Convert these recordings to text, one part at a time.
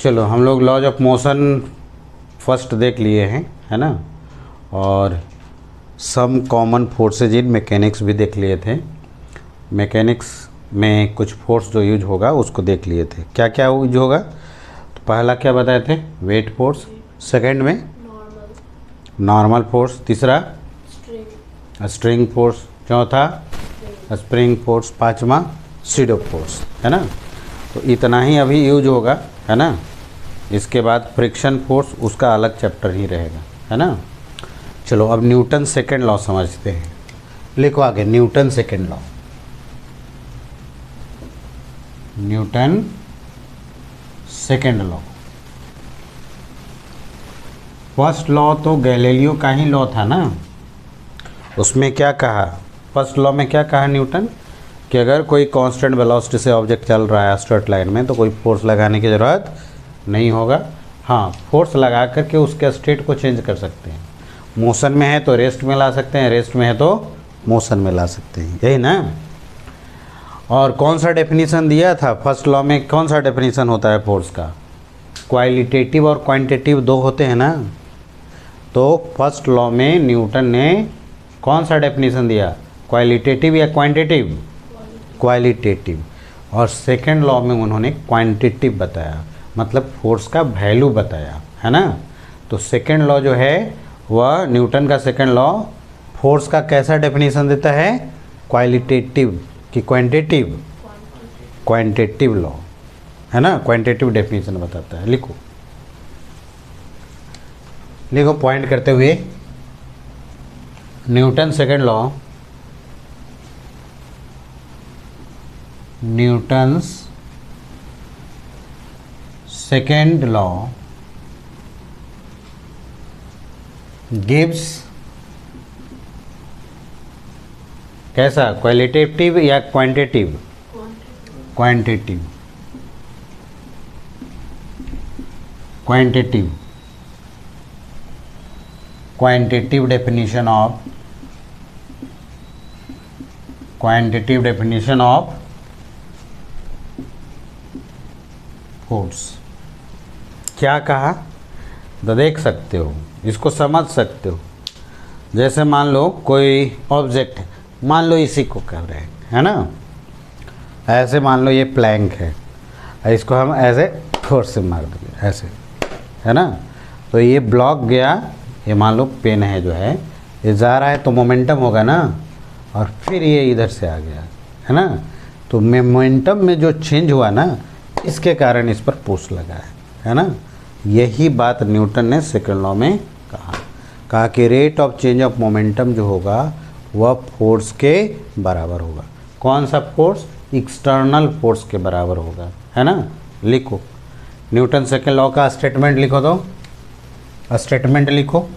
चलो हम लोग लॉज ऑफ मोशन फर्स्ट देख लिए हैं, है ना, और some common forces in mechanics भी देख लिए थे। मैकेनिक्स में कुछ फोर्स जो यूज होगा उसको देख लिए थे। क्या क्या यूज होगा? तो पहला क्या बताए थे? Weight force. सेकंड में नॉर्मल फोर्स। तीसरा स्ट्रिंग फोर्स। चौथा स्प्रिंग फोर्स। पांचवा सीडो फोर्स, है ना। तो इतना ही अभी यूज होगा, है ना। इसके बाद फ्रिक्शन फोर्स, उसका अलग चैप्टर ही रहेगा, है ना। चलो अब न्यूटन सेकेंड लॉ समझते हैं। लिखो आगे, Newton second law. Newton second law. First law तो गैलीलियो का ही लॉ था ना। उसमें क्या कहा? फर्स्ट लॉ में क्या कहा न्यूटन कि अगर कोई कांस्टेंट वेलोसिटी से ऑब्जेक्ट चल रहा है स्ट्रेट लाइन में तो कोई फोर्स लगाने की ज़रूरत नहीं होगा। हाँ, फोर्स लगा करके उसके स्टेट को चेंज कर सकते हैं। मोशन में है तो रेस्ट में ला सकते हैं, रेस्ट में है तो मोशन में ला सकते हैं, यही ना। और कौन सा डेफिनेशन दिया था फर्स्ट लॉ में? कौन सा डेफिनेशन होता है फोर्स का? क्वालिटेटिव और क्वांटिटेटिव दो होते हैं ना। तो फर्स्ट लॉ में न्यूटन ने कौन सा डेफिनेशन दिया? क्वालिटेटिव या क्वांटिटेटिव? क्वालिटेटिव। और सेकेंड लॉ में उन्होंने क्वांटिटेटिव बताया, मतलब फोर्स का वैल्यू बताया, है ना। तो सेकेंड लॉ जो है वह न्यूटन का सेकेंड लॉ फोर्स का कैसा डेफिनेशन देता है? क्वालिटेटिव कि क्वांटिटेटिव? क्वांटिटेटिव लॉ, है ना, क्वांटिटेटिव डेफिनेशन बताता है। लिखो लिखो पॉइंट करते हुए, Newton second law, Newton's second law gives कैसा? क्वालिटेटिव या quantitative? Quantitative. Quantitative quantitative definition of, quantitative definition of force. क्या कहा? तो देख सकते हो, इसको समझ सकते हो। जैसे मान लो कोई ऑब्जेक्ट है, मान लो इसी को कर रहे हैं, है ना। ऐसे मान लो ये प्लैंक है, इसको हम ऐसे फोर्स से मार देंगे ऐसे, है ना। तो ये ब्लॉक गया, ये मान लो पेन है जो है, ये जा रहा है तो मोमेंटम होगा ना, और फिर ये इधर से आ गया, है ना। तो मोमेंटम में जो चेंज हुआ ना, इसके कारण इस पर फोर्स लगा है ना। यही बात न्यूटन ने सेकेंड लॉ में कहा कि rate of change of momentum जो होगा वह फोर्स के बराबर होगा। कौन सा फोर्स? एक्सटर्नल फोर्स के बराबर होगा, है ना। लिखो न्यूटन सेकेंड लॉ का स्टेटमेंट लिखो, तो स्टेटमेंट लिखो।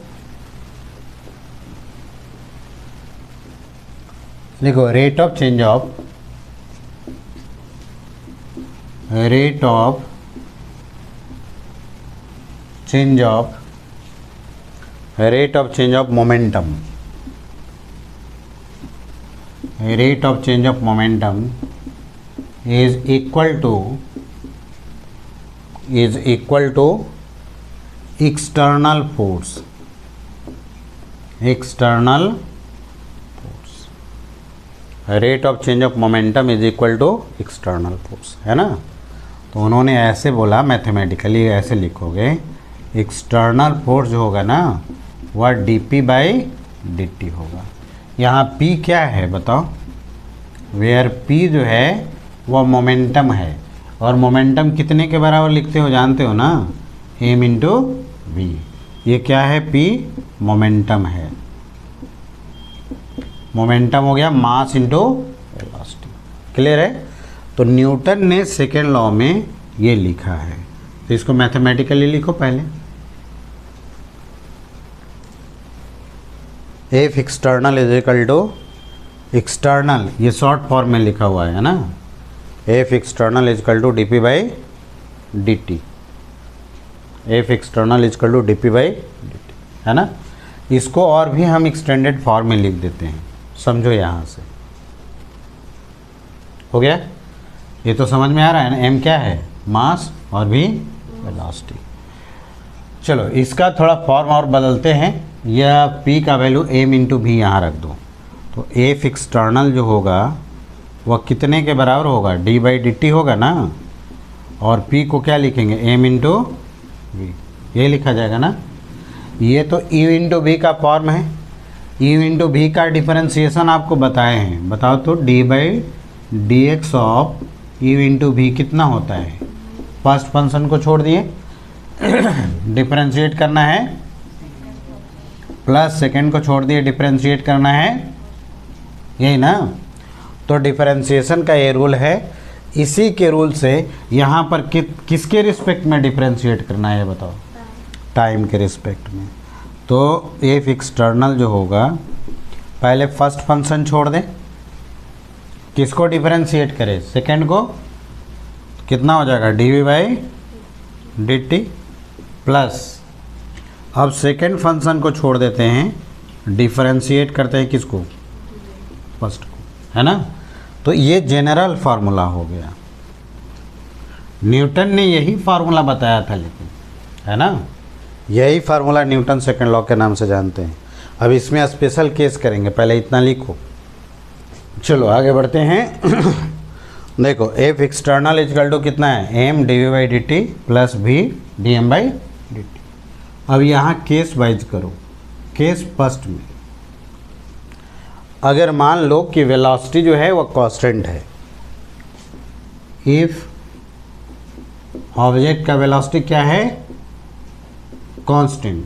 लिखो rate of change of momentum, rate of change of momentum is equal to external force, rate of change of momentum is equal to external force, है ना। तो उन्होंने ऐसे बोला, मैथमेटिकली ऐसे लिखोगे, एक्सटर्नल फोर्स जो होगा ना वह dp/dt होगा। यहाँ p क्या है बताओ? वेयर p जो है वह मोमेंटम है, और मोमेंटम कितने के बराबर लिखते हो जानते हो ना? m into v। ये क्या है? p मोमेंटम है। मोमेंटम हो गया मास इंटू वेलोसिटी। क्लियर है? तो न्यूटन ने सेकेंड लॉ में ये लिखा है, तो इसको मैथमेटिकली लिखो पहले। F external is equal to, external ये शॉर्ट फॉर्म में लिखा हुआ है ना, F external is equal to dp/dt। F external is equal to dp/dt, है ना। इसको और भी हम एक्सटेंडेड फॉर्म में लिख देते हैं, समझो यहाँ से। हो गया? ये तो समझ में आ रहा है ना। m क्या है? मास, और भी वेलोसिटी। चलो इसका थोड़ा फॉर्म और बदलते हैं, या p का वैल्यू m इंटू भी यहाँ रख दो, तो F एक्सटर्नल जो होगा वह कितने के बराबर होगा, d बाई डी टी होगा ना, और p को क्या लिखेंगे, m इंटू वी, ये लिखा जाएगा ना। ये तो u इंटू वी का फॉर्म है, u इंटू वी का डिफरेंशिएशन आपको बताए हैं, बताओ तो d by D X of u into V कितना होता है। फर्स्ट फंक्शन को छोड़ दिए, डिफरेंशिएट करना है, प्लस सेकंड को छोड़ दिए, डिफरेंशिएट करना है, यही ना। तो डिफरेंशिएशन का ये रूल है, इसी के रूल से यहाँ पर किसके रिस्पेक्ट में डिफरेंशिएट करना है, ये बताओ, टाइम के रिस्पेक्ट में। तो एफ एक्सटर्नल जो होगा, पहले फर्स्ट फंक्शन छोड़ दें, किसको डिफरेंशिएट करें, सेकंड को, कितना हो जाएगा, D V by D T, plus अब सेकंड फंक्शन को छोड़ देते हैं, डिफरेंशिएट करते हैं किसको, फर्स्ट को, है ना। तो ये जनरल फार्मूला हो गया, न्यूटन ने यही फार्मूला बताया था, लेकिन है ना, यही फार्मूला न्यूटन सेकंड लॉ के नाम से जानते हैं। अब इसमें स्पेशल केस करेंगे, पहले इतना लिखो। चलो आगे बढ़ते हैं। देखो एफ एक्सटर्नल इजकल टू कितना है, M D V by D T plus भी D M by D T. अब यहाँ केस वाइज करो, केस फर्स्ट में अगर मान लो कि वेलोसिटी जो है वो कांस्टेंट है, इफ ऑब्जेक्ट का वेलोसिटी क्या है, कांस्टेंट,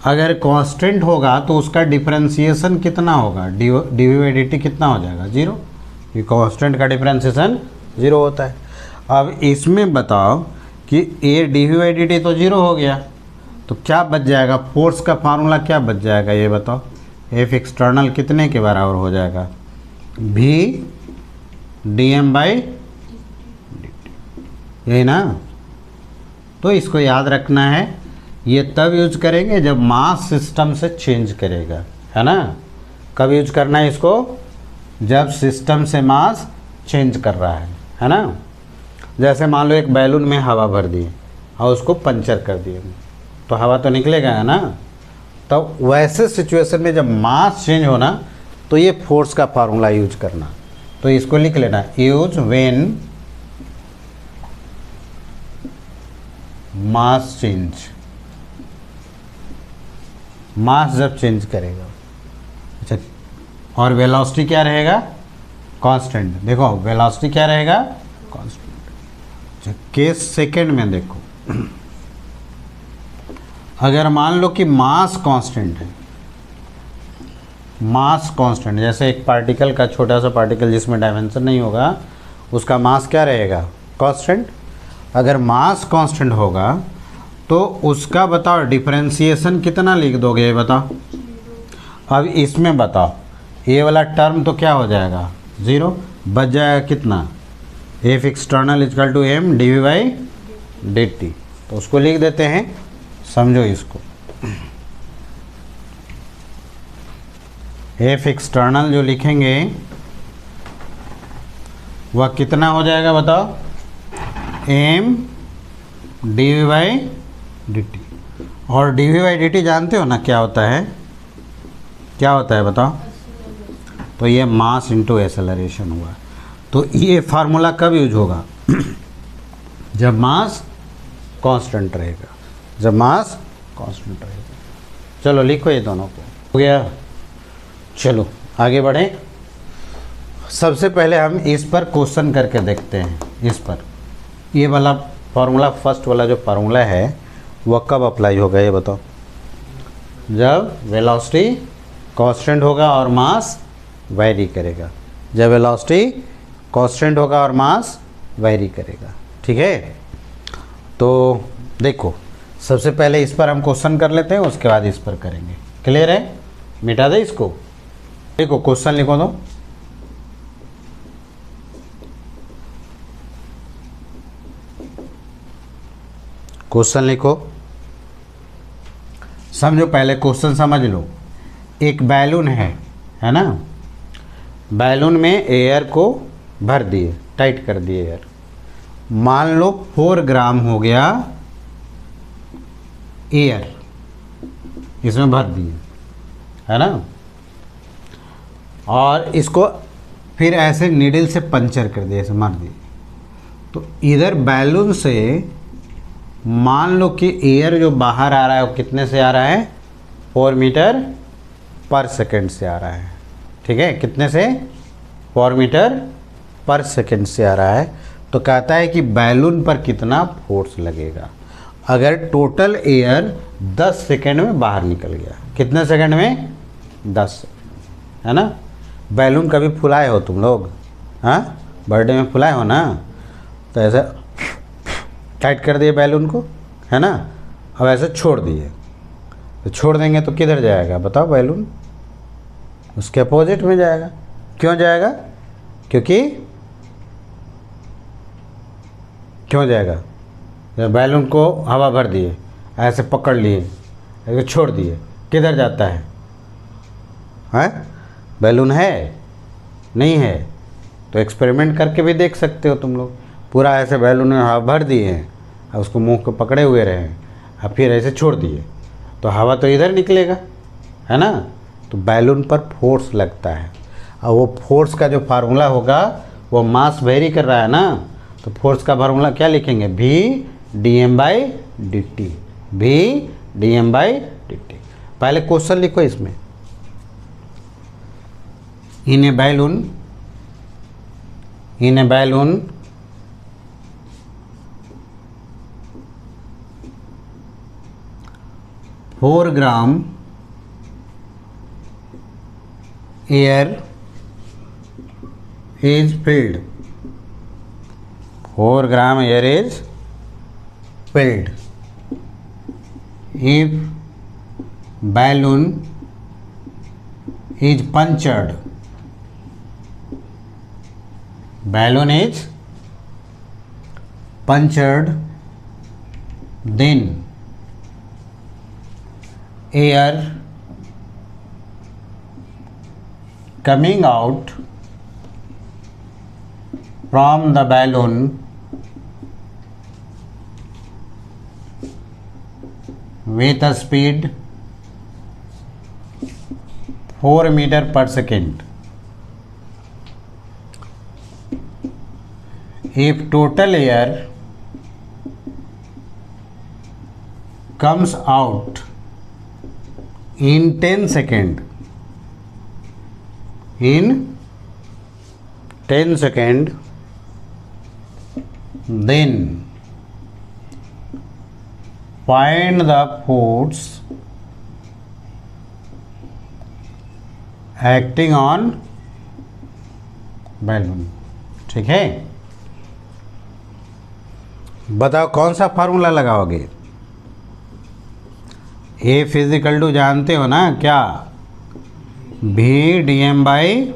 अगर कांस्टेंट होगा तो उसका डिफरेंशिएशन कितना होगा, D V by D T कितना हो जाएगा, जीरो, ये कांस्टेंट का डिफरेंशिएशन जीरो होता है। अब इसमें बताओ कि A D V by D T तो जीरो हो गया, तो क्या बच जाएगा, फोर्स का फार्मूला क्या बच जाएगा, ये बताओ, एफ एक्सटर्नल कितने के बराबर हो जाएगा, भी D M by D T, यही ना। तो इसको याद रखना है, ये तब यूज करेंगे जब मास सिस्टम से चेंज करेगा, है ना। कब यूज करना है इसको, जब सिस्टम से मास चेंज कर रहा है ना। जैसे मान लो एक बैलून में हवा भर दी और उसको पंचर कर दिए, तो हवा तो निकलेगा, है ना। तो वैसे सिचुएशन में जब मास चेंज होना, तो ये फोर्स का फार्मूला यूज करना। तो इसको लिख लेना, यूज व्हेन मास चेंज, मास जब चेंज करेगा। अच्छा, और वेलोसिटी क्या रहेगा, कांस्टेंट। देखो वेलोसिटी क्या रहेगा, कांस्टेंट। अच्छा, केस सेकंड में देखो, अगर मान लो कि मास कांस्टेंट है, मास कांस्टेंट, जैसे एक पार्टिकल का, छोटा सा पार्टिकल जिसमें डायमेंशन नहीं होगा, उसका मास क्या रहेगा, कांस्टेंट। अगर मास कांस्टेंट होगा तो उसका बताओ डिफरेंशिएशन कितना लिख दोगे, ये बताओ। अब इसमें बताओ, ये वाला टर्म तो क्या हो जाएगा, ज़ीरो, बच जाएगा कितना, F external is equal to M D V by D T. तो उसको लिख देते हैं, समझो इसको, एफ एक्सटर्नल जो लिखेंगे वह कितना हो जाएगा बताओ, M D V by D T. और D V by D T जानते हो ना क्या होता है, क्या होता है बताओ। तो ये मास इंटू एक्सेलरेशन हुआ। तो ये फार्मूला कब यूज होगा, जब मास कांस्टेंट रहेगा, जब मास कांस्टेंट रहेगा। चलो लिखो ये दोनों को, हो गया। चलो आगे बढ़ें। सबसे पहले हम इस पर क्वेश्चन करके देखते हैं। इस पर ये वाला फार्मूला, फर्स्ट वाला जो फार्मूला है वह कब अप्लाई होगा, ये बताओ। जब वेलोसिटी कांस्टेंट होगा और मास वैरी करेगा, जब वेलोसिटी कांस्टेंट होगा और मास वैरी करेगा, ठीक है। तो देखो सबसे पहले इस पर हम क्वेश्चन कर लेते हैं, उसके बाद इस पर करेंगे। क्लियर है, मिटा दे इसको। देखो क्वेश्चन लिखो तो, क्वेश्चन लिखो, समझो, पहले क्वेश्चन समझ लो। एक बैलून है ना, बैलून में एयर को भर दिए, टाइट कर दिए एयर। मान लो 4 ग्राम हो गया एयर इसमें भर दिए, है ना, और इसको फिर ऐसे नीडल से पंचर कर दिए, ऐसे मार दिए। तो इधर बैलून से मान लो कि एयर जो बाहर आ रहा है वो कितने से आ रहा है, 4 मीटर पर सेकेंड से आ रहा है। ठीक है, कितने से, 4 मीटर पर सेकेंड से आ रहा है। तो कहता है कि बैलून पर कितना फोर्स लगेगा अगर टोटल एयर 10 सेकेंड में बाहर निकल गया। कितने सेकेंड में, 10, है ना। बैलून कभी फुलाए हो तुम लोग, हाँ, बर्थडे में फुलाए हो ना, तो ऐसे टाइट कर दिए बैलून को, है ना, अब ऐसे छोड़ दिए, तो छोड़ देंगे तो किधर जाएगा बताओ बैलून, उसके अपोजिट में जाएगा। क्यों जाएगा, क्यों जाएगा, जब बैलून को हवा भर दिए, ऐसे पकड़ लिए, ऐसे छोड़ दिए, किधर जाता है, हैं, बैलून है नहीं है, तो एक्सपेरिमेंट करके भी देख सकते हो तुम लोग। पूरा ऐसे बैलून में हवा भर दिए हैं, अब उसको मुंह को पकड़े हुए रहे, अब फिर ऐसे छोड़ दिए, तो हवा तो इधर निकलेगा, है ना। तो बैलून पर फोर्स लगता है, और वो फोर्स का जो फार्मूला होगा वो मास वेरी कर रहा है ना, तो फोर्स का फार्मूला क्या लिखेंगे, V/dm/dt, V/dm/dt। पहले क्वेश्चन लिखो इसमें, in a balloon 4 gram air is filled, 4 gram air is filled if balloon is punctured, balloon is punctured, then air coming out from the balloon with a speed 4 meter per second. If total air comes out in 10 seconds, then find the force acting on balloon। ठीक है, बताओ कौन सा formula लगाओगे। A physical to जानते हो ना क्या, V/dm/dt।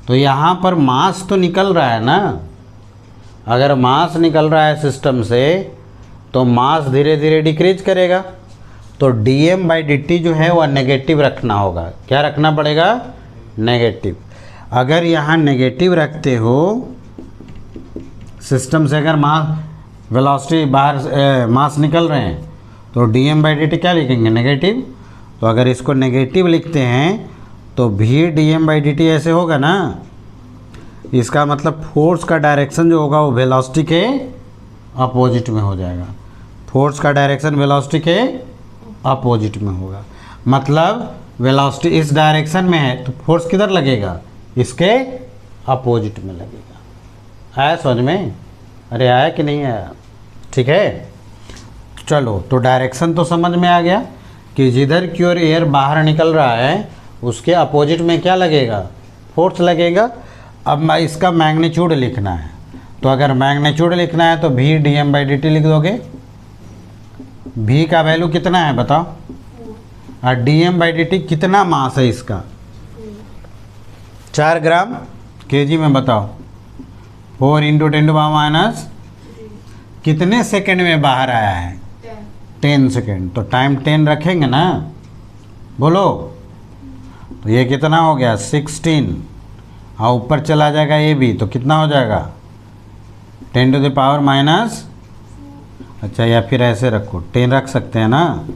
तो यहाँ पर मास तो निकल रहा है ना, अगर मास निकल रहा है सिस्टम से तो मास धीरे धीरे डिक्रीज करेगा, तो dm/dt जो है वह नेगेटिव रखना होगा। क्या रखना पड़ेगा, नेगेटिव। अगर यहाँ नेगेटिव रखते हो सिस्टम से, अगर मास वेलोसिटी बाहर मास निकल रहे हैं, तो dm/dt क्या लिखेंगे, नेगेटिव। तो अगर इसको नेगेटिव लिखते हैं तो V/dm/dt ऐसे होगा ना, इसका मतलब फोर्स का डायरेक्शन जो होगा वो वेलोसिटी के अपोजिट में हो जाएगा। फोर्स का डायरेक्शन वेलोसिटी के अपोजिट में होगा, मतलब वेलोसिटी इस डायरेक्शन में है तो फोर्स किधर लगेगा, इसके अपोजिट में लगेगा। आया समझ में, अरे आया कि नहीं आया, ठीक है। चलो, तो डायरेक्शन तो समझ में आ गया कि जिधर की ओर एयर बाहर निकल रहा है उसके अपोजिट में क्या लगेगा, फोर्स लगेगा। अब मैं इसका मैग्नीट्यूड लिखना है, तो अगर मैग्नीट्यूड लिखना है तो V/dm/dt लिख दोगे। V का वैल्यू कितना है बताओ, और dm/dt कितना मास है इसका, 4 ग्राम kg में बताओ। 4 × 10⁻⁻, कितने सेकंड में बाहर आया है, 10 सेकंड। तो टाइम 10 रखेंगे ना, बोलो। तो ये कितना हो गया, 16, और ऊपर चला जाएगा ये भी, तो कितना हो जाएगा, 10⁻⁻, अच्छा, या फिर ऐसे रखो, 10 रख सकते हैं ना,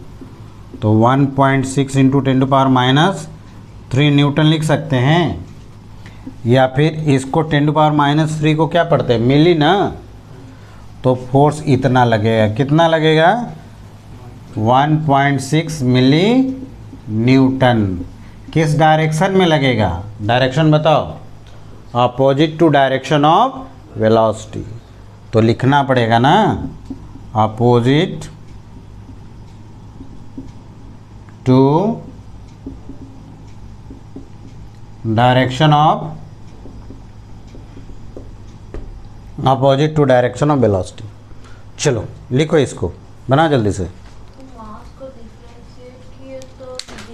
तो 1.6 इंटू 10⁻³ न्यूटन लिख सकते हैं। या फिर इसको 10⁻³ को क्या पढ़ते हैं, मिली ना, तो फोर्स इतना लगेगा, कितना लगेगा, 1.6 मिली न्यूटन। किस डायरेक्शन में लगेगा, डायरेक्शन बताओ, opposite to direction of velocity. तो लिखना पड़ेगा ना, opposite to direction of velocity. चलो लिखो, इसको बना जल्दी से।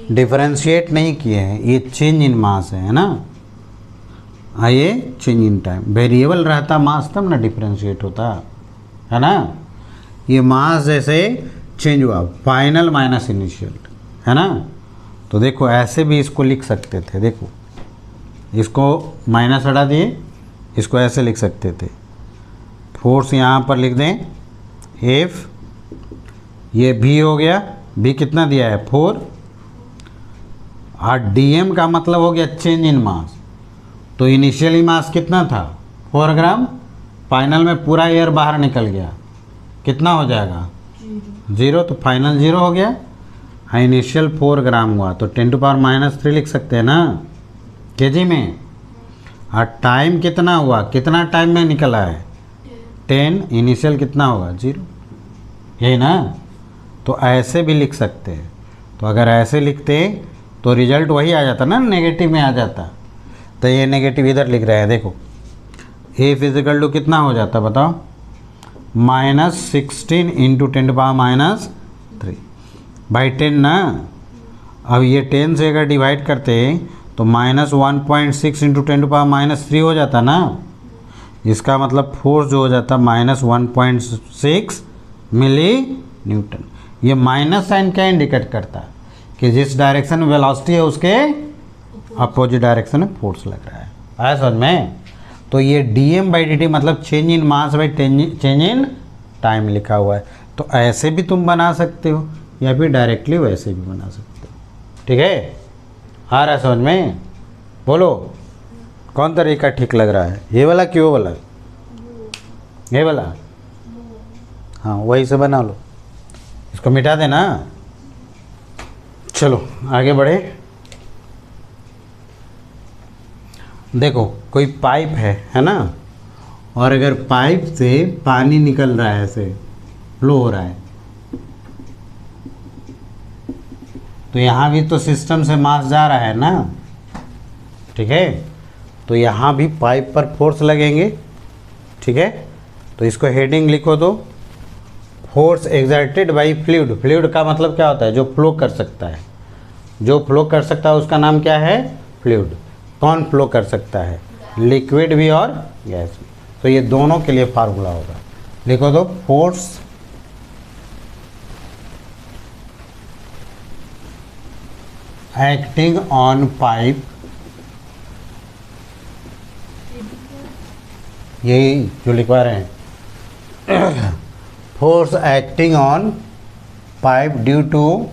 डिफरेंशिएट नहीं किए हैं, ये चेंज इन मास है ना, हाँ ये चेंज इन टाइम। वेरिएबल रहता मास तब ना डिफरेंशिएट होता है ना। ये मास जैसे चेंज हुआ, फाइनल माइनस इनिशियल, है ना। तो देखो ऐसे भी इसको लिख सकते थे, देखो इसको माइनस हटा दिए, इसको ऐसे लिख सकते थे, फोर्स यहाँ पर लिख दें एफ, ये भी हो गया, भी कितना दिया है 4, और डीएम का मतलब हो गया चेंज इन मास। तो इनिशियली मास कितना था 4 ग्राम, फाइनल में पूरा एयर बाहर निकल गया, कितना हो जाएगा 0, तो फाइनल 0 हो गया। हाँ, इनिशियल 4 ग्राम हुआ, तो 10⁻³ लिख सकते हैं ना केजी में। और टाइम कितना हुआ, कितना टाइम में निकला है 10, इनिशियल कितना होगा 0, यही ना। तो ऐसे भी लिख सकते हैं। तो अगर ऐसे लिखते तो रिजल्ट वही आ जाता ना, नेगेटिव में आ जाता। तो ये नेगेटिव इधर लिख रहे हैं, देखो ए फिजिकल टू कितना हो जाता बताओ, -16 इंटू 10⁻³ बाई 10 ना। अब ये 10 से अगर डिवाइड करते तो -1.6 इंटू 10⁻³ हो जाता ना। इसका मतलब फोर्स जो हो जाता -1.6 मिली न्यूटन। ये माइनस साइन क्या इंडिकेट करता है कि जिस डायरेक्शन में वेलोसिटी है उसके अपोजिट डायरेक्शन में फोर्स लग रहा है। आया समझ में। तो ये dm/dt मतलब change in mass by change in time लिखा हुआ है। तो ऐसे भी तुम बना सकते हो या फिर डायरेक्टली वैसे भी बना सकते हो। ठीक है, आ रहा है समझ में। बोलो कौन तरीका ठीक लग रहा है, ये वाला कि वो वाला, ये वाला, हाँ वही से बना लो, इसको मिटा देना। चलो आगे बढ़े। देखो कोई पाइप है ना, और अगर पाइप से पानी निकल रहा है, ऐसे फ्लो हो रहा है, तो यहाँ भी तो सिस्टम से मास जा रहा है ना। ठीक है, तो यहाँ भी पाइप पर फोर्स लगेंगे। ठीक है, तो इसको हेडिंग लिखो दो, force exerted by fluid. Fluid का मतलब क्या होता है, जो फ्लो कर सकता है। जो फ्लो कर सकता है उसका नाम क्या है, फ्लूइड। कौन फ्लो कर सकता है, लिक्विड भी और गैस भी। तो ये दोनों के लिए फार्मूला होगा, लिखो दो, फोर्स एक्टिंग ऑन पाइप, यही जो लिखवा रहे हैं, force acting on pipe due to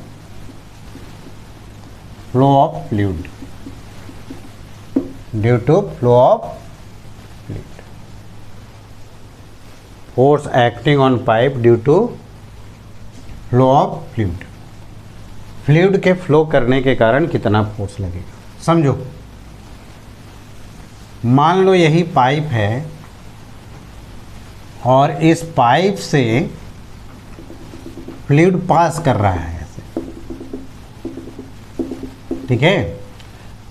flow of fluid, due to flow of fluid. Force acting on pipe due to flow of fluid. Fluid के फ्लो करने के कारण कितना फोर्स लगेगा, समझो। मान लो यही पाइप है और इस पाइप से फ्लूइड पास कर रहा है ऐसे। ठीक है,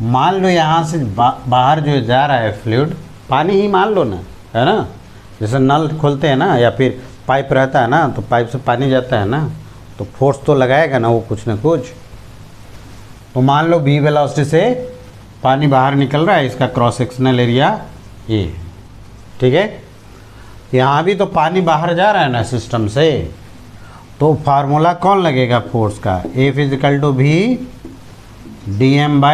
मान लो यहाँ से बाहर जो जा रहा है फ्लूइड, पानी ही मान लो ना, है ना। जैसे नल खोलते हैं ना, या फिर पाइप रहता है ना, तो पाइप से पानी जाता है ना, तो फोर्स तो लगाएगा ना वो कुछ ना कुछ। तो मान लो v वेलोसिटी से पानी बाहर निकल रहा है, इसका क्रॉस सेक्शनल एरिया ये। ठीक है, यहाँ भी तो पानी बाहर जा रहा है ना सिस्टम से, तो फार्मूला कौन लगेगा फोर्स का, F = v dm/,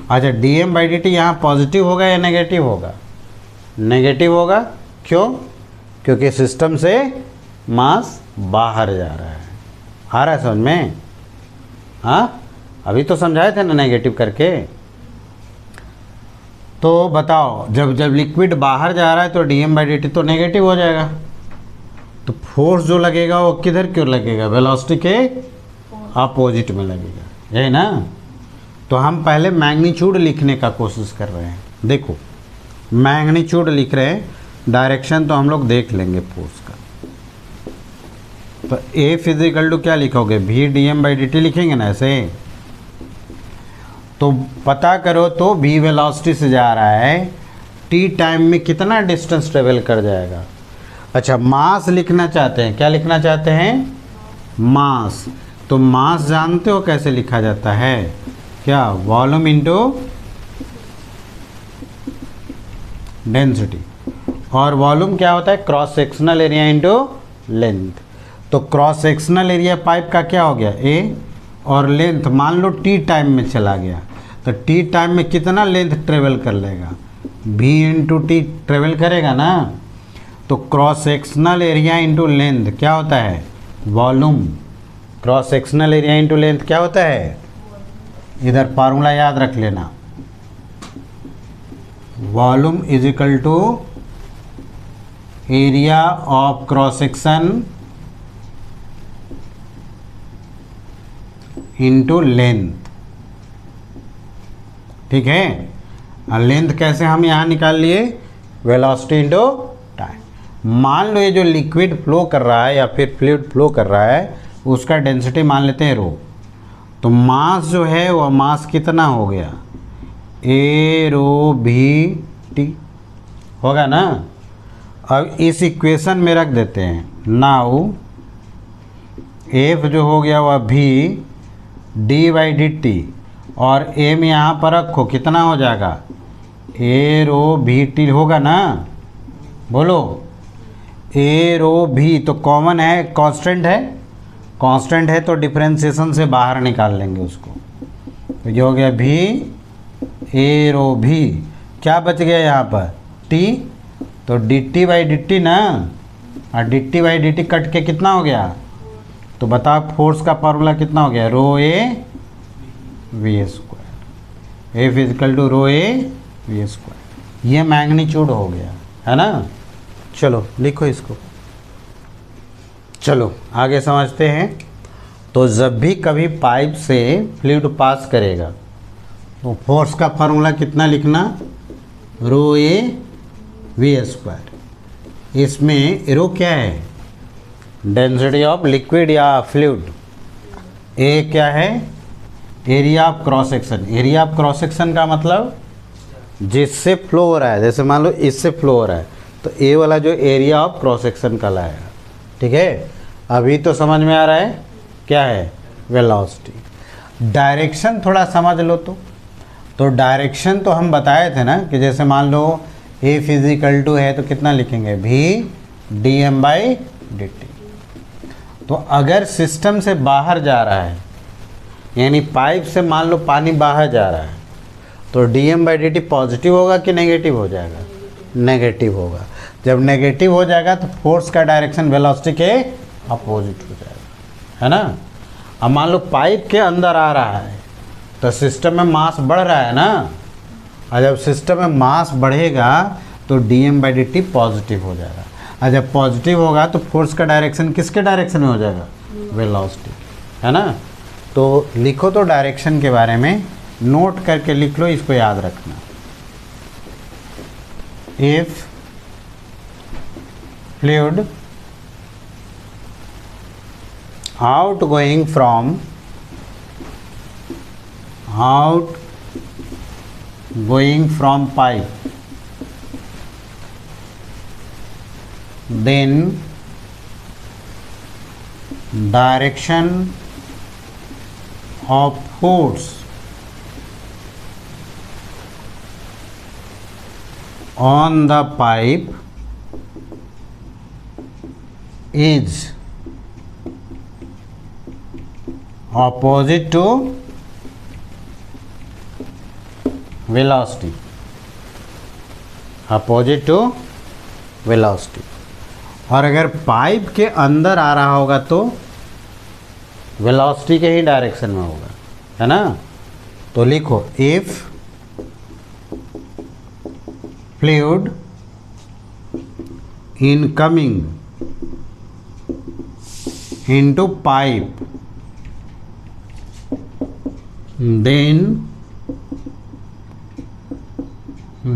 अच्छा dm/dt यहाँ पॉजिटिव होगा या नेगेटिव होगा, नेगेटिव होगा। क्यों, क्योंकि सिस्टम से मास बाहर जा रहा है। आ रहा है समझ में? हाँ, अभी तो समझाए थे ना नेगेटिव करके। तो बताओ, जब जब लिक्विड बाहर जा रहा है तो dm/dt तो नेगेटिव हो जाएगा। तो फोर्स जो लगेगा वो किधर क्यों लगेगा? वेलोसिटी के अपोजिट में लगेगा, यही ना। तो हम पहले मैग्नीट्यूड लिखने का कोशिश कर रहे हैं। देखो, मैग्नीट्यूड लिख रहे हैं, डायरेक्शन तो हम लोग देख लेंगे फोर्स का। तो ए फिजिकल टू क्या लिखोगे? v dm/dt लिखेंगे ना ऐसे। तो पता करो तो v वेलोसिटी से जा रहा है, t टाइम में कितना डिस्टेंस ट्रेवल कर जाएगा। अच्छा, मास लिखना चाहते हैं, क्या लिखना चाहते हैं? मास। तो मास जानते हो कैसे लिखा जाता है? क्या? Volume into density. और वॉल्यूम क्या होता है? Cross sectional area into length. तो क्रॉस सेक्शनल एरिया पाइप का क्या हो गया? ए, और लेंथ मान लो टी टाइम में चला गया, तो टी टाइम में कितना लेंथ ट्रेवल कर लेगा? v इंटू टी ट्रेवल करेगा ना। तो cross sectional area into length क्या होता है? Volume. Cross sectional area into length क्या होता है? इधर फार्मूला याद रख लेना, volume is equal to area of cross section into length. ठीक है। और लेंथ कैसे हम यहाँ निकाल लिए? Velocity into time. मान लो ये जो लिक्विड फ्लो कर रहा है या फिर फ्लूइड फ्लो कर रहा है, उसका डेंसिटी मान लेते हैं रो। तो मास जो है वो मास कितना हो गया? ए रो भी टी होगा ना। अब इस इक्वेशन में रख देते हैं। नाउ एफ जो हो गया वह भी d/dt, और m यहाँ पर रखो, कितना हो जाएगा? ए रो भी टी होगा ना। बोलो, ए रो भी तो कॉमन है, कांस्टेंट है। कांस्टेंट है तो डिफरेंशिएशन से बाहर निकाल लेंगे उसको। तो ये हो गया भी ए रो भी, क्या बच गया यहाँ पर? टी। तो dt/dt ना, और dt/dt कट के कितना हो गया? तो बताओ फोर्स का फार्मूला कितना हो गया? Rho a V square. F is equal to rho a V square. ये मैग्नीट्यूड हो गया, है ना। चलो लिखो इसको। चलो आगे समझते हैं। तो जब भी कभी पाइप से फ्लूइड पास करेगा तो फोर्स का फार्मूला कितना लिखना? रो ए वी स्क्वायर। इसमें रो क्या है? डेंसिटी ऑफ लिक्विड या फ्लूइड। ए क्या है? Area of cross section. Area of cross section का मतलब जिससे फ्लो हो रहा है, जैसे मान लो इससे फ्लो हो रहा है, तो ए वाला जो एरिया ऑफ क्रॉस सेक्शन का लाएगा। ठीक है। अभी तो समझ में आ रहा है क्या है? वेलोसिटी। डायरेक्शन थोड़ा समझ लो। तो डायरेक्शन तो हम बताए थे ना कि जैसे मान लो ए फिजिकल टू है तो कितना लिखेंगे? v dm/dt। तो अगर सिस्टम से बाहर जा रहा है, यानी पाइप से मान लो पानी बाहर जा रहा है, तो dm/dt पॉजिटिव होगा कि नेगेटिव हो जाएगा? नेगेटिव होगा। जब नेगेटिव हो जाएगा तो फोर्स का डायरेक्शन वेलोसिटी के अपोजिट हो जाएगा, है ना। अब मान लो पाइप के अंदर आ रहा है तो सिस्टम में मास बढ़ रहा है ना, और जब सिस्टम में मास बढ़ेगा तो dm/dt पॉजिटिव हो जाएगा। और जब पॉजिटिव होगा तो फोर्स का डायरेक्शन किसके डायरेक्शन में हो जाएगा? वेलोसिटी, है ना। तो लिखो तो डायरेक्शन के बारे में नोट करके लिख लो, इसको याद रखना। If fluid outgoing from pipe, then direction of force on the pipe is opposite to velocity, opposite to velocity। और अगर पाइप के अंदर आ रहा होगा तो वेलोसिटी के ही डायरेक्शन में होगा, है ना। तो लिखो if fluid incoming into pipe then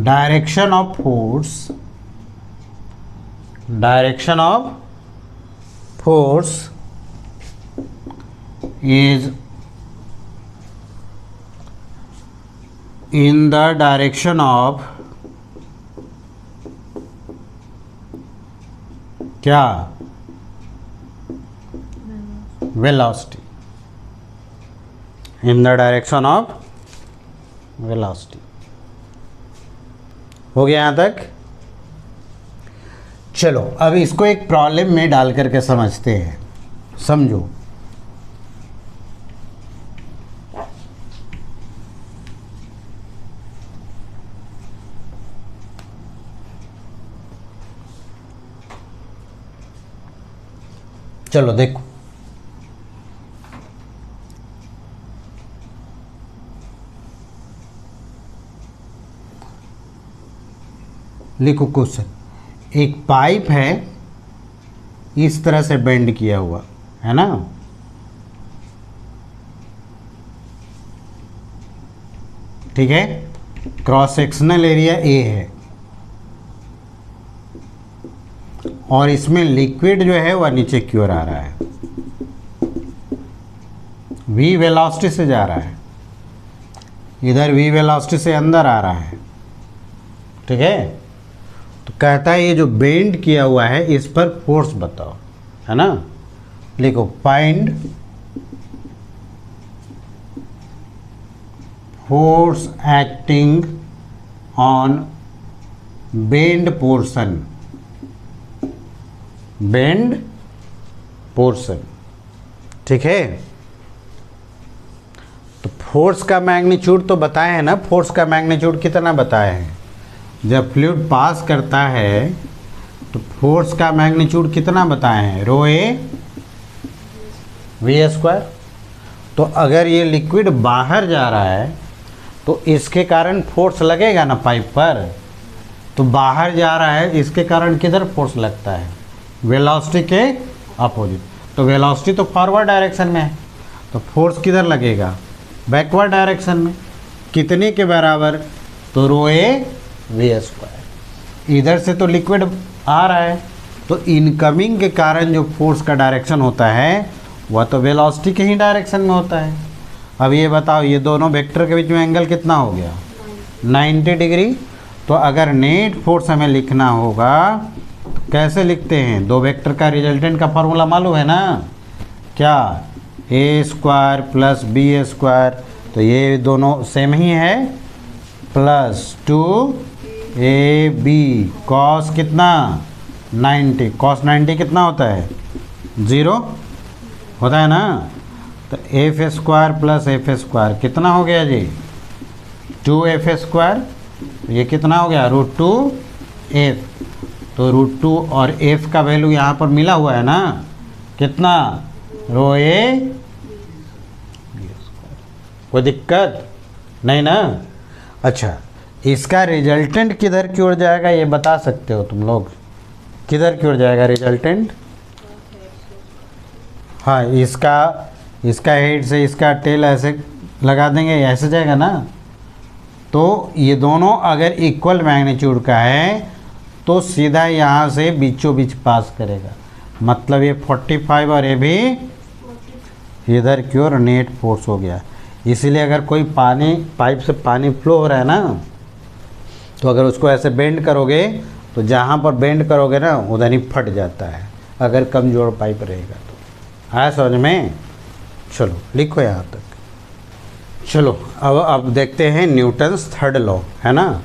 direction of force is in the direction of क्या, velocity, in the direction of velocity. हो गया यहां तक। चलो अब इसको एक प्रॉब्लम में डाल करके समझते हैं, समझो। चलो देखो, लिखो क्वेश्चन। एक पाइप है इस तरह से बेंड किया हुआ, है ना। ठीक है, क्रॉस सेक्शनल एरिया ए है और इसमें लिक्विड जो है वह नीचे की ओर आ रहा है, v वेलोसिटी से जा रहा है, इधर v वेलोसिटी से अंदर आ रहा है। ठीक है, तो कहता है ये जो बेंड किया हुआ है इस पर फोर्स बताओ, है ना। लिखो find force acting on bend portion, bend portion. ठीक है, तो फोर्स का मैग्नीट्यूड तो बताए हैं ना, फोर्स का मैग्नीट्यूड कितना बताए हैं। जब फ्लूइड पास करता है तो फोर्स का मैग्नीट्यूड कितना बताए हैं, रो ए वी स्क्वायर। तो अगर ये लिक्विड बाहर जा रहा है तो इसके कारण फोर्स लगेगा ना पाइप पर, तो बाहर जा रहा है इसके कारण किधर फोर्स लगता है, वेलोसिटी के अपोजिट। तो वेलोसिटी तो फॉरवर्ड डायरेक्शन में है, तो फोर्स किधर लगेगा, बैकवर्ड डायरेक्शन में। कितने के बराबर, तो रो ए वी स्क्वायर। इधर से तो लिक्विड आ रहा है, तो इनकमिंग के कारण जो फोर्स का डायरेक्शन होता है वह तो वेलोसिटी के ही डायरेक्शन में होता है। अब ये बताओ, ये दोनों वेक्टर के बीच में एंगल कितना हो गया, 90 डिग्री। तो अगर नेट फोर्स हमें लिखना होगा तो कैसे लिखते हैं, दो वेक्टर का रिजल्टेंट का फॉर्मूला मालूम है ना, क्या, ए स्क्वायर प्लस बी स्क्वायर। तो ये दोनों सेम ही है, प्लस 2ab कॉस कितना 90, कॉस 90 कितना होता है, 0 होता है ना। तो F square plus F square कितना हो गया जी, 2f स्क्वायर। ये कितना हो गया, √2f। तो √2 और f का वैल्यू यहाँ पर मिला हुआ है ना, कितना, रो ए। कोई दिक्कत नहीं ना। अच्छा, इसका रिजल्टेंट किधर की ओर जाएगा ये बता सकते हो तुम लोग, किधर की ओर जाएगा रिजल्टेंट। हाँ, इसका हेड से इसका टेल ऐसे लगा देंगे, ऐसे जाएगा ना। तो ये दोनों अगर इक्वल मैग्नीट्यूड का है तो सीधा यहाँ से बीचों बीच पास करेगा, मतलब ये 45 और ये भी इधर की ओर नेट फोर्स हो गया। इसीलिए अगर कोई पानी, पाइप से पानी फ्लो हो रहा है ना, तो अगर उसको ऐसे बेंड करोगे तो जहाँ पर बेंड करोगे ना उधर ही फट जाता है, अगर कमज़ोर पाइप रहेगा तो। आया समझ में। चलो लिखो यहाँ तक। चलो अब देखते हैं न्यूटन्स थर्ड लॉ, है ना।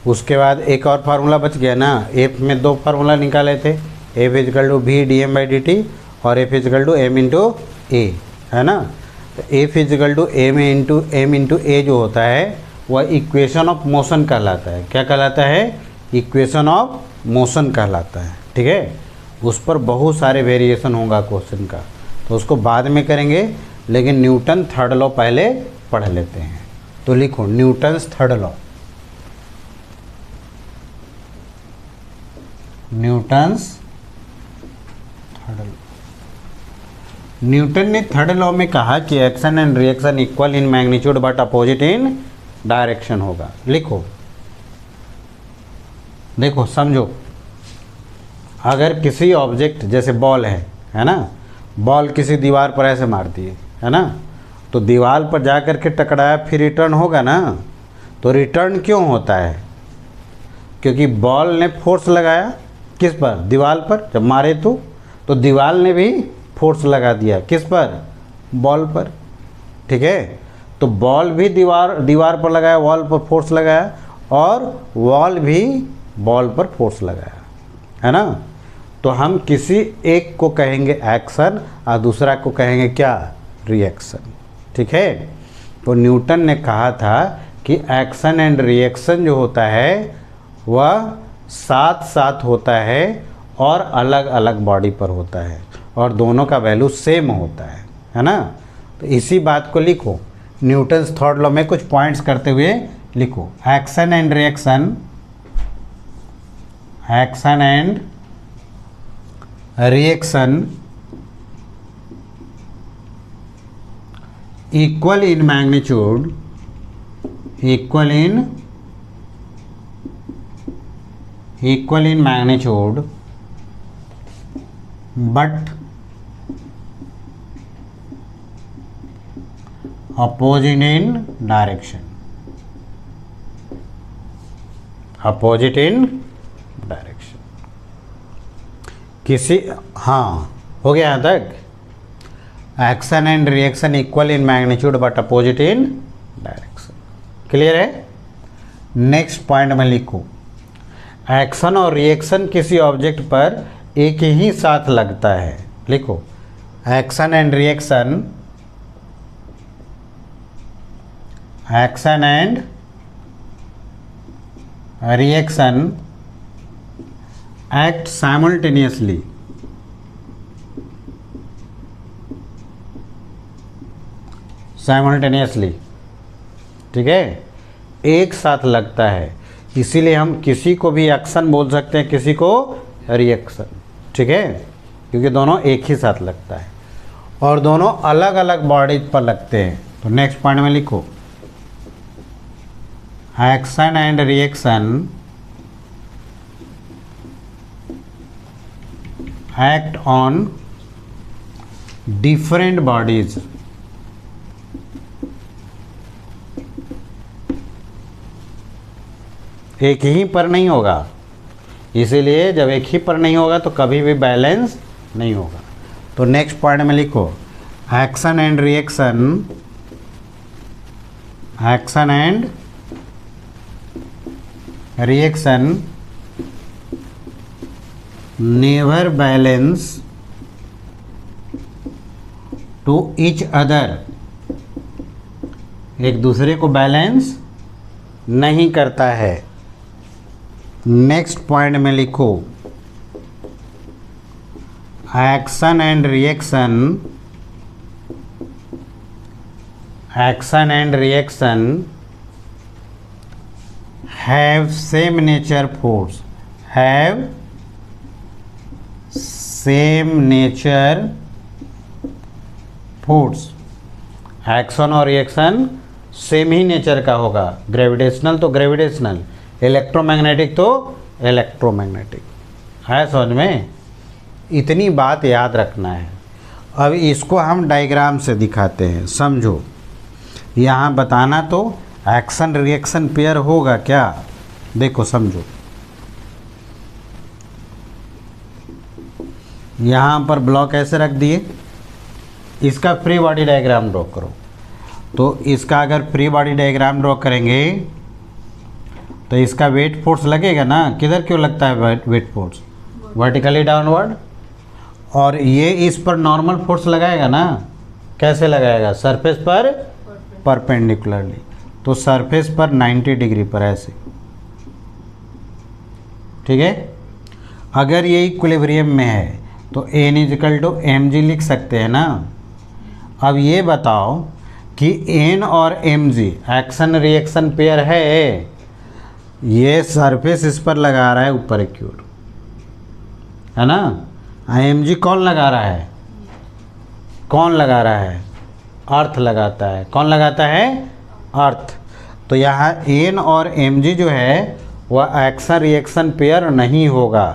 उसके बाद एक और फार्मूला बच गया ना, एफ में दो फार्मूला निकाले थे, F is equal to V D M by D T और F is equal to M into A, है ना। तो F is equal to M into A जो होता है वह इक्वेशन ऑफ मोशन कहलाता है। क्या कहलाता है, इक्वेशन ऑफ मोशन कहलाता है। ठीक है, उस पर बहुत सारे वेरिएशन होगा क्वेश्चन का, तो उसको बाद में करेंगे, लेकिन न्यूटन थर्ड लॉ पहले पढ़ लेते हैं। तो लिखो Newton's third law. Newton's third law. Newton ने थर्ड लॉ में कहा कि action and reaction equal in magnitude but opposite in direction होगा। लिखो, देखो समझो, अगर किसी ऑब्जेक्ट जैसे बॉल है ना, बॉल किसी दीवार पर ऐसे मारती है ना, तो दीवार पर जा कर के टकराया फिर रिटर्न होगा ना। तो रिटर्न क्यों होता है? क्योंकि बॉल ने फोर्स लगाया किस पर? दीवार पर। जब मारे तो दीवार ने भी फोर्स लगा दिया किस पर? बॉल पर। ठीक है, तो बॉल भी दीवार पर लगाया, वॉल पर फोर्स लगाया, और वॉल भी बॉल पर फोर्स लगाया, है ना। तो हम किसी एक को कहेंगे एक्शन और दूसरा को कहेंगे क्या? रिएक्शन। ठीक है, तो न्यूटन ने कहा था कि एक्शन एंड रिएक्शन जो होता है वह साथ साथ होता है और अलग अलग बॉडी पर होता है, और दोनों का वैल्यू सेम होता है ना। तो इसी बात को लिखो, न्यूटन्स थर्ड लॉ में कुछ पॉइंट्स करते हुए लिखो। Action and reaction, action and reaction equal in magnitude, equal in magnitude but opposite in direction, opposite in direction। किसी, हाँ हो गया यहाँ तक। Action and reaction equal in magnitude but opposite in direction. Clear है? नेक्स्ट पॉइंट में लिखो, action और रिएक्शन किसी ऑब्जेक्ट पर एक ही साथ लगता है। लिखो, action and reaction, action and reaction act simultaneously. Simultaneously, ठीक है, एक साथ लगता है, इसीलिए हम किसी को भी एक्शन बोल सकते हैं, किसी को रिएक्शन। ठीक है, क्योंकि दोनों एक ही साथ लगता है और दोनों अलग अलग बॉडी पर लगते हैं। तो नेक्स्ट पॉइंट में लिखो, action and reaction act on different bodies. एक ही पर नहीं होगा, इसीलिए जब एक ही पर नहीं होगा तो कभी भी बैलेंस नहीं होगा। तो नेक्स्ट पॉइंट में लिखो, action and reaction, action and reaction never balance to each other. एक दूसरे को बैलेंस नहीं करता है। नेक्स्ट पॉइंट में लिखो, action and reaction, action and reaction have same nature force, have same nature force. Action और रिएक्शन सेम ही nature का होगा, ग्रेविटेशनल तो ग्रेविटेशनल, इलेक्ट्रोमैग्नेटिक तो इलेक्ट्रोमैग्नेटिक। है समझ में? इतनी बात याद रखना है। अब इसको हम डायग्राम से दिखाते हैं, समझो। यहाँ बताना तो एक्शन रिएक्शन पेयर होगा क्या, देखो समझो। यहाँ पर ब्लॉक ऐसे रख दिए, इसका फ्री बॉडी डायग्राम ड्रॉ करो। तो इसका अगर फ्री बॉडी डायग्राम ड्रॉ करेंगे तो इसका वेट फोर्स लगेगा ना, किधर क्यों लगता है वेट फोर्स? Vertically downward. और ये इस पर नॉर्मल फोर्स लगाएगा ना, कैसे लगाएगा? सरफेस पर परपेंडिकुलरली। तो सरफेस पर 90 डिग्री पर ऐसे, ठीक है। अगर ये इक्विलिब्रियम में है तो N is equal to M G लिख सकते हैं ना। अब ये बताओ कि एन और M G action reaction pair है, ये सरफेस इस पर लगा रहा है ऊपर की ओर, है ना। एम जी कौन लगा रहा है, कौन लगा रहा है, अर्थ लगाता है। कौन लगाता है, अर्थ। तो यहाँ एन और एम जी जो है वह एक्शन रिएक्शन पेयर नहीं होगा।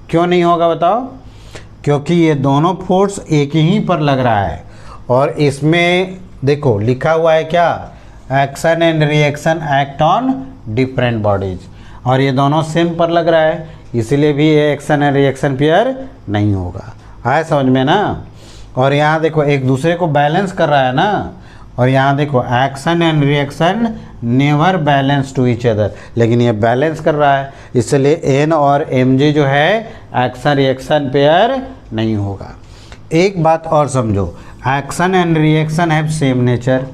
क्यों नहीं होगा बताओ? क्योंकि ये दोनों फोर्स एक ही पर लग रहा है, और इसमें देखो लिखा हुआ है क्या, action and reaction act on different bodies, और ये दोनों सेम पर लग रहा है, इसीलिए भी ये एक्शन एंड रिएक्शन पेयर नहीं होगा। आया समझ में ना। और यहाँ देखो एक दूसरे को बैलेंस कर रहा है ना, और यहाँ देखो action and reaction never balance to each other, लेकिन ये बैलेंस कर रहा है, इसलिए एन और एम जी जो है एक्शन रिएक्शन पेयर नहीं होगा। एक बात और समझो, action and reaction have same nature,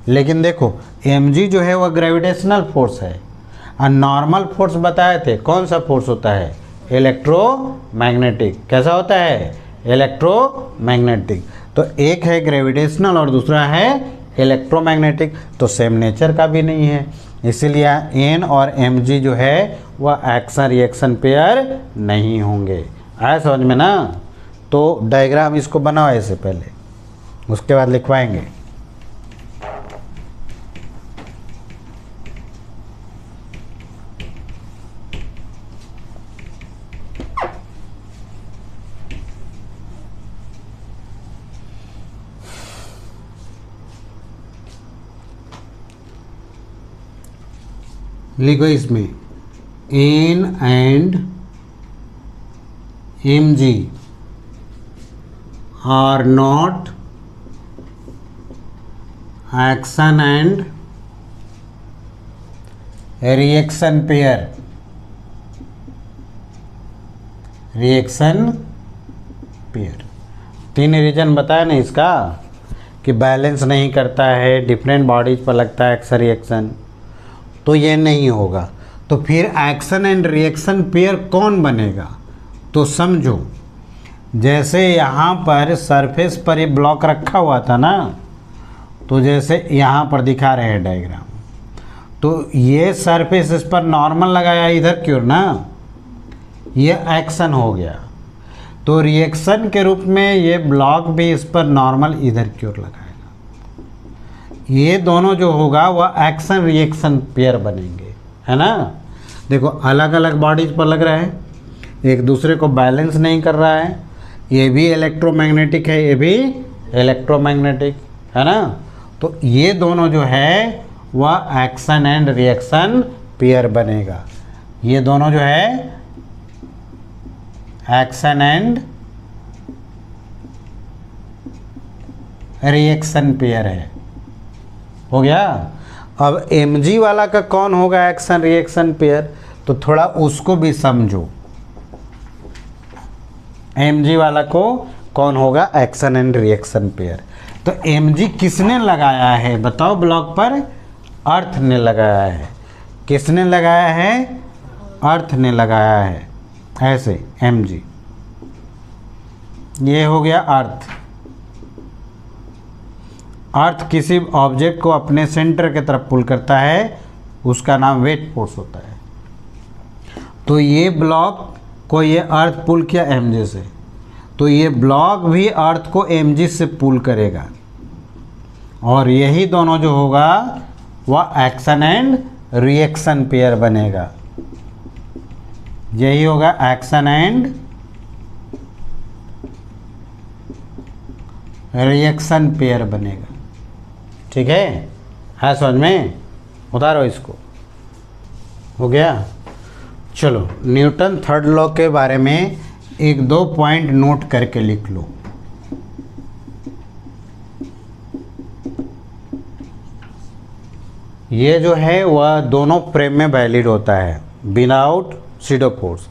लेकिन देखो एम जी जो है वह ग्रेविटेशनल फोर्स है, और नॉर्मल फोर्स बताए थे कौन सा फोर्स होता है, इलेक्ट्रोमैग्नेटिक। कैसा होता है, इलेक्ट्रोमैग्नेटिक। तो एक है ग्रेविटेशनल और दूसरा है इलेक्ट्रोमैग्नेटिक, तो सेम नेचर का भी नहीं है, इसीलिए एन और एम जी जो है वह एक्शन रिएक्शन पेयर नहीं होंगे। आया समझ में ना। तो डायग्राम इसको बनाओ ऐसे पहले, उसके बाद लिखवाएंगे। लिखो इसमें N and M G are not action and reaction pair. Reaction pair 3 reason बताया ना इसका, कि बैलेंस नहीं करता है, डिफरेंट बॉडीज पर लगता है एक्शन रिएक्शन, तो ये नहीं होगा। तो फिर एक्शन एंड रिएक्शन पेयर कौन बनेगा? तो समझो, जैसे यहाँ पर सरफेस पर ये ब्लॉक रखा हुआ था ना, तो जैसे यहाँ पर दिखा रहे हैं डायग्राम, तो ये सरफेस इस पर नॉर्मल लगाया इधर की ओर ना, ये एक्शन हो गया। तो रिएक्शन के रूप में ये ब्लॉक भी इस पर नॉर्मल इधर की ओर लगाएगा। ये दोनों जो होगा वह एक्शन रिएक्शन पेयर बनेंगे, है ना। देखो अलग अलग बॉडीज पर लग रहा है, एक दूसरे को बैलेंस नहीं कर रहा है, ये भी इलेक्ट्रोमैग्नेटिक है, ये भी इलेक्ट्रोमैग्नेटिक है ना। तो ये दोनों जो है वह एक्शन एंड रिएक्शन पेयर बनेगा। ये दोनों जो है एक्शन एंड रिएक्शन पेयर है, हो गया। अब mg वाला का कौन होगा एक्शन रिएक्शन पेयर, तो थोड़ा उसको भी समझो। mg वाला को कौन होगा एक्शन एंड रिएक्शन पेयर। तो mg किसने लगाया है बताओ ब्लॉक पर? अर्थ ने लगाया है। किसने लगाया है? अर्थ ने लगाया है। ऐसे mg, ये हो गया अर्थ। अर्थ किसी ऑब्जेक्ट को अपने सेंटर की तरफ पुल करता है, उसका नाम वेट फोर्स होता है। तो ये ब्लॉक को ये अर्थ पुल किया mg से, तो ये ब्लॉक भी अर्थ को mg से पुल करेगा, और यही दोनों जो होगा वह एक्शन एंड रिएक्शन पेयर बनेगा। यही होगा एक्शन एंड रिएक्शन पेयर बनेगा। ठीक है समझ में? उतारो इसको। हो गया। चलो न्यूटन थर्ड लॉ के बारे में 1-2 पॉइंट नोट करके लिख लो। ये जो है वह दोनों फ्रेम में वैलिड होता है, without pseudo force,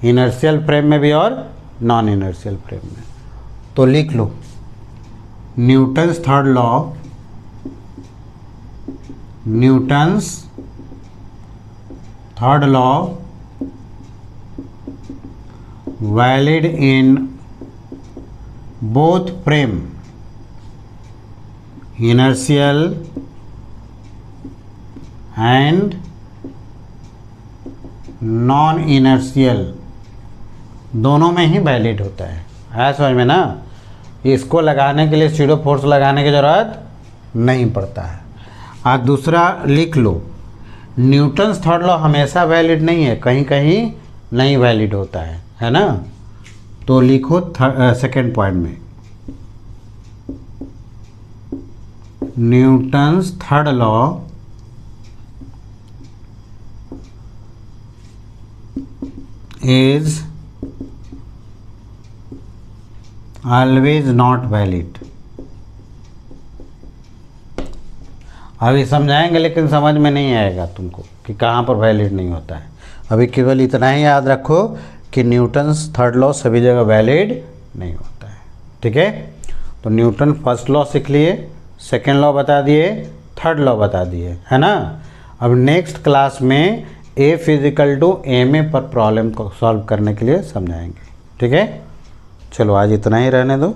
inertial frame में भी और नॉन इनर्शियल फ्रेम में। तो लिख लो Newton's third law, Newton's third law valid in both frame inertial and non inertial दोनों में ही वैलिड होता है समझ में ना। इसको लगाने के लिए स्यूडो फोर्स लगाने की ज़रूरत नहीं पड़ता है। आज दूसरा लिख लो, न्यूटन्स थर्ड लॉ हमेशा वैलिड नहीं है, कहीं कहीं नहीं वैलिड होता है ना। तो लिखो सेकेंड पॉइंट में, Newton's third law is always not valid। अभी समझाएंगे लेकिन समझ में नहीं आएगा तुमको कि कहाँ पर वैलिड नहीं होता है। अभी केवल इतना ही याद रखो कि न्यूटन्स थर्ड लॉ सभी जगह वैलिड नहीं होता है। ठीक है, तो न्यूटन फर्स्ट लॉ सीख लिए, सेकेंड लॉ बता दिए, थर्ड लॉ बता दिए, है ना। अब नेक्स्ट क्लास में F=ma पर प्रॉब्लम को सॉल्व करने के लिए समझाएंगे। ठीक है, चलो आज इतना ही रहने दो।